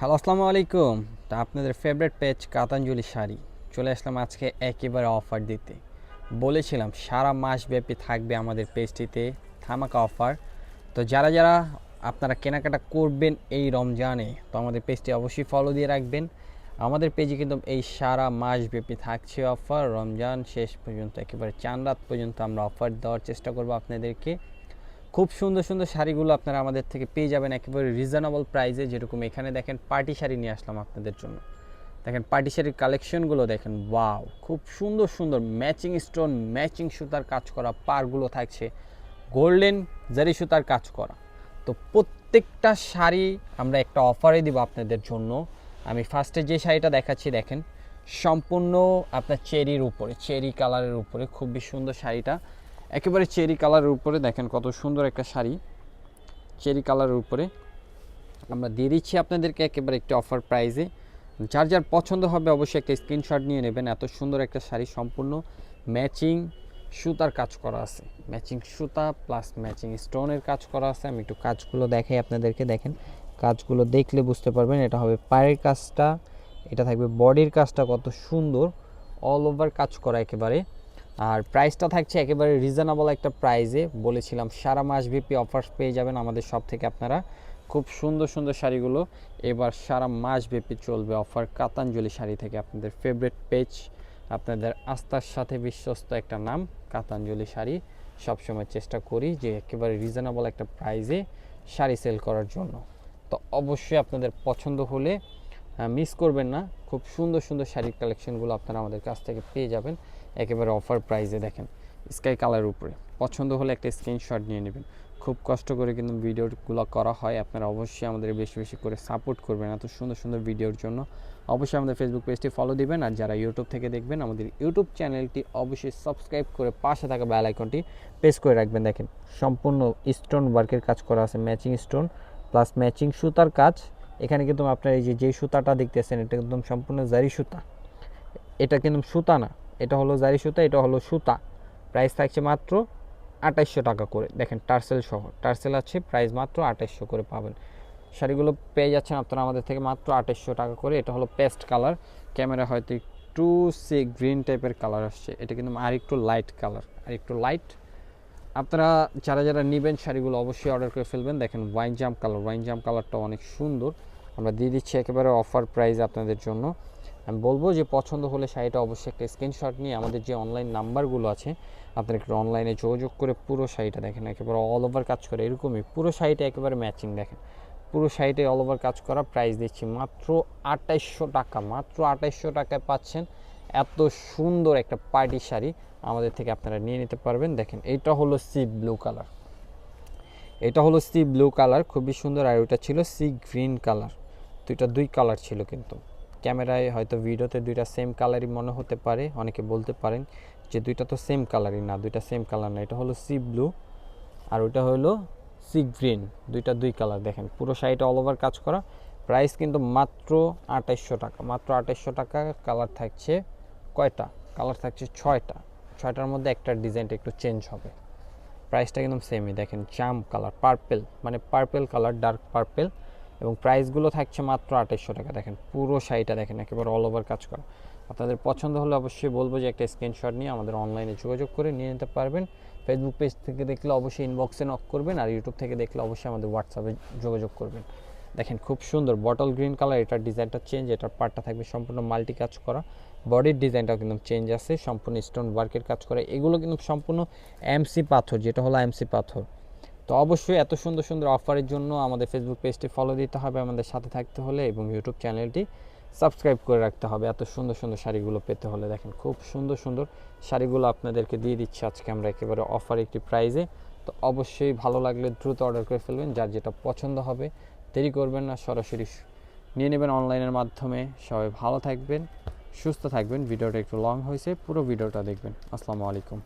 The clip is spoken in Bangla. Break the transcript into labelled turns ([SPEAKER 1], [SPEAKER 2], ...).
[SPEAKER 1] হ্যালো, আসসালামু আলাইকুম। তা আপনাদের ফেভারিট পেজ কাতাঞ্জলি শাড়ি চলে আসলাম আজকে একেবারে অফার দিতে। বলেছিলাম সারা মাস ব্যাপী থাকবে আমাদের পেজটিতে ধামাকা অফার। তো যারা আপনারা কেনাকাটা করবেন এই রমজানে, তো আমাদের পেজটি অবশ্যই ফলো দিয়ে রাখবেন। আমাদের পেজে কিন্তু এই সারা মাস ব্যাপী থাকছে অফার। রমজান শেষ পর্যন্ত একেবারে চাঁদ রাত পর্যন্ত আমরা অফার দেওয়ার চেষ্টা করব আপনাদেরকে। খুব সুন্দর সুন্দর শাড়িগুলো আপনারা আমাদের থেকে পেয়ে যাবেন একেবারে রিজনেবল প্রাইসে। যেরকম এখানে দেখেন পার্টি শাড়ি নিয়ে আসলাম আপনাদের জন্য। দেখেন পার্টি শাড়ির কালেকশনগুলো দেখেন, ওয়াও, খুব সুন্দর সুন্দর ম্যাচিং স্টোন, ম্যাচিং সুতার কাজ করা পারগুলো থাকছে গোল্ডেন জারি সুতার কাজ করা। তো প্রত্যেকটা শাড়ি আমরা একটা অফারে দিব আপনাদের জন্য। আমি ফার্স্টে যে শাড়িটা দেখাচ্ছি দেখেন, সম্পূর্ণ আপনার চেরির উপরে, চেরি কালারের উপরে খুবই সুন্দর শাড়িটা। একেবারে চেরি কালারের উপরে দেখেন কত সুন্দর একটা শাড়ি, চেরি কালারের উপরে আমরা দিয়ে দিচ্ছি আপনাদেরকে একেবারে একটি অফার প্রাইসে। যার যার পছন্দ হবে অবশ্যই একটা স্ক্রিনশট নিয়ে নেবেন। এত সুন্দর একটা শাড়ি, সম্পূর্ণ ম্যাচিং সুতার কাজ করা আছে, ম্যাচিং সুতা প্লাস ম্যাচিং স্টোনের কাজ করা আছে। আমি একটু কাজগুলো দেখাই আপনাদেরকে। দেখেন কাজগুলো দেখলে বুঝতে পারবেন এটা হবে পায়ের কাজটা, এটা থাকবে বডির কাজটা, কত সুন্দর অল ওভার কাজ করা একেবারে। আর প্রাইসটা থাকছে একেবারে রিজনেবল একটা প্রাইসে। বলেছিলাম সারা মাস ব্যাপী অফার পেয়ে যাবেন আমাদের সব থেকে আপনারা। খুব সুন্দর সুন্দর শাড়িগুলো এবার সারা মাস ব্যাপী চলবে অফার কাতাঞ্জলি শাড়ি থেকে। আপনাদের ফেভারিট পেজ, আপনাদের আস্থার সাথে বিশ্বস্ত একটা নাম কাতাঞ্জলি শাড়ি। সবসময় চেষ্টা করি যে একেবারে রিজনেবল একটা প্রাইসে শাড়ি সেল করার জন্য। তো অবশ্যই আপনাদের পছন্দ হলে মিস করবেন না। খুব সুন্দর সুন্দর শাড়ির কালেকশনগুলো আপনারা আমাদের কাছ থেকে পেয়ে যাবেন একেবারে অফার প্রাইসে। দেখেন স্কাই কালার উপরে, পছন্দ হলে একটা স্ক্রিনশট নিয়ে নেবেন। খুব কষ্ট করে কিন্তু ভিডিওগুলো করা হয়, আপনারা অবশ্যই আমাদের বেশি বেশি করে সাপোর্ট করবেন এত সুন্দর সুন্দর ভিডিওর জন্য। অবশ্যই আমাদের ফেসবুক পেজটি ফলো দিবেন, আর যারা ইউটিউব থেকে দেখবেন আমাদের ইউটিউব চ্যানেলটি অবশ্যই সাবস্ক্রাইব করে পাশে থাকা বেল আইকনটি প্রেস করে রাখবেন। দেখেন সম্পূর্ণ স্টোন ওয়ার্কের কাজ করা আছে, ম্যাচিং স্টোন প্লাস ম্যাচিং সুতার কাজ। এখানে কিন্তু আপনার এই যে সুতাটা দেখতেছেন এটা একদম সম্পূর্ণ জারি সুতা, এটা কিন্তু সুতা না, এটা হলো জারি সুতা, এটা হলো সুতা। প্রাইস থাকছে মাত্র 2800 টাকা করে। দেখেন টার্সেল সহ, টার্সেল আছে, প্রাইস মাত্র 2800 করে পাবেন। শাড়িগুলো পেয়ে যাচ্ছেন আপনারা আমাদের থেকে মাত্র 2800 টাকা করে। এটা হলো পেস্ট কালার, ক্যামেরা হয়তো একটু সি গ্রিন টাইপের কালার আসছে, এটা কিন্তু আর একটু লাইট কালার, আর একটু লাইট। আপনারা যারা নেবেন শাড়িগুলো অবশ্যই অর্ডার করে ফেলবেন। দেখেন ওয়াইন জাম কালার, ওয়াইন জাম কালারটা অনেক সুন্দর, আমরা দিয়ে দিচ্ছি একেবারে অফার প্রাইস আপনাদের জন্য। আমি বলবো যে পছন্দ হলে শাড়িটা অবশ্যই একটা স্ক্রিনশট নিয়ে আমাদের যে অনলাইন নাম্বারগুলো আছে আপনারা একটু অনলাইনে যোগাযোগ করে পুরো শাড়িটা দেখেন একেবারে অল ওভার কাজ করে এরকমই পুরো শাড়িটা একেবারে ম্যাচিং। দেখেন পুরো শাড়িটাই অল ওভার কাজ করা। প্রাইস দিচ্ছি মাত্র 2800 টাকা, মাত্র 2800 টাকায় পাচ্ছেন এত সুন্দর একটা পার্টি শাড়ি আমাদের থেকে আপনারা নিয়ে নিতে পারবেন। দেখেন এটা হলো সি ব্লু কালার, এটা হলো সি ব্লু কালার, খুবই সুন্দর। আর ওটা ছিল সি গ্রিন কালার। দুই কালার ছিল, কিন্তু ক্যামেরায় হয়তো ভিডিওতে দুইটা সেম কালারই মনে হতে পারে, অনেকে বলতে পারেন যে দুইটা তো সেম কালারই না, দুইটা সেম কালার না। এটা হলো সি ব্লু আর ওইটা হলো সি গ্রিন, দুই কালার। দেখেন পুরো শাড়িটা অল ওভার কাজ করা। প্রাইস কিন্তু মাত্র 2800 টাকা, মাত্র 2800 টাকা। কালার থাকছে কয়টা? কালার থাকছে 6টা, 6টার মধ্যে একটা ডিজাইনটা একটু চেঞ্জ হবে। প্রাইসটা কিন্তু সেমই। দেখেন জাম কালার, পার্পেল, মানে পার্পেল কালার, ডার্ক পার্পেল, এবং প্রাইসগুলো থাকছে মাত্র 2800 টাকা। দেখেন পুরো শাড়িটা দেখেন একেবারে অল ওভার কাজ করা। আপনাদের পছন্দ হলে অবশ্যই বলবো যে একটা স্ক্রিনশট নিয়ে আমাদের অনলাইনে যোগাযোগ করে নিয়ে নিতে পারবেন। ফেসবুক পেজ থেকে দেখলে অবশ্যই ইনবক্সে নক করবেন, আর ইউটিউব থেকে দেখলে অবশ্যই আমাদের হোয়াটসঅ্যাপে যোগাযোগ করবেন। দেখেন খুব সুন্দর বটল গ্রিন কালার, এটার ডিজাইনটা চেঞ্জ, এটার পার্টটা থাকবে সম্পূর্ণ মাল্টি কাজ করা। বডির ডিজাইনটাও কিন্তু চেঞ্জ আছে, সম্পূর্ণ স্টোন ওয়ার্কের কাজ করা। এগুলো কিন্তু সম্পূর্ণ এমসি পাথর, যেটা হলো এমসি পাথর। তো অবশ্যই এত সুন্দর সুন্দর অফারের জন্য আমাদের ফেসবুক পেজটি ফলো দিতে হবে আমাদের সাথে থাকতে হলে, এবং ইউটিউব চ্যানেলটি সাবস্ক্রাইব করে রাখতে হবে এত সুন্দর সুন্দর শাড়িগুলো পেতে হলে। দেখেন খুব সুন্দর সুন্দর শাড়িগুলো আপনাদেরকে দিয়ে দিচ্ছি আজকে আমরা একেবারে অফার একটি প্রাইজে। তো অবশ্যই ভালো লাগলে দ্রুত অর্ডার করে ফেলবেন, যার যেটা পছন্দ হবে দেরি করবেন না, সরাসরি নিয়ে নেবেন অনলাইনের মাধ্যমে। সবাই ভালো থাকবেন, সুস্থ থাকবেন। ভিডিওটা একটু লং হয়েছে, পুরো ভিডিওটা দেখবেন। আসসালামু আলাইকুম।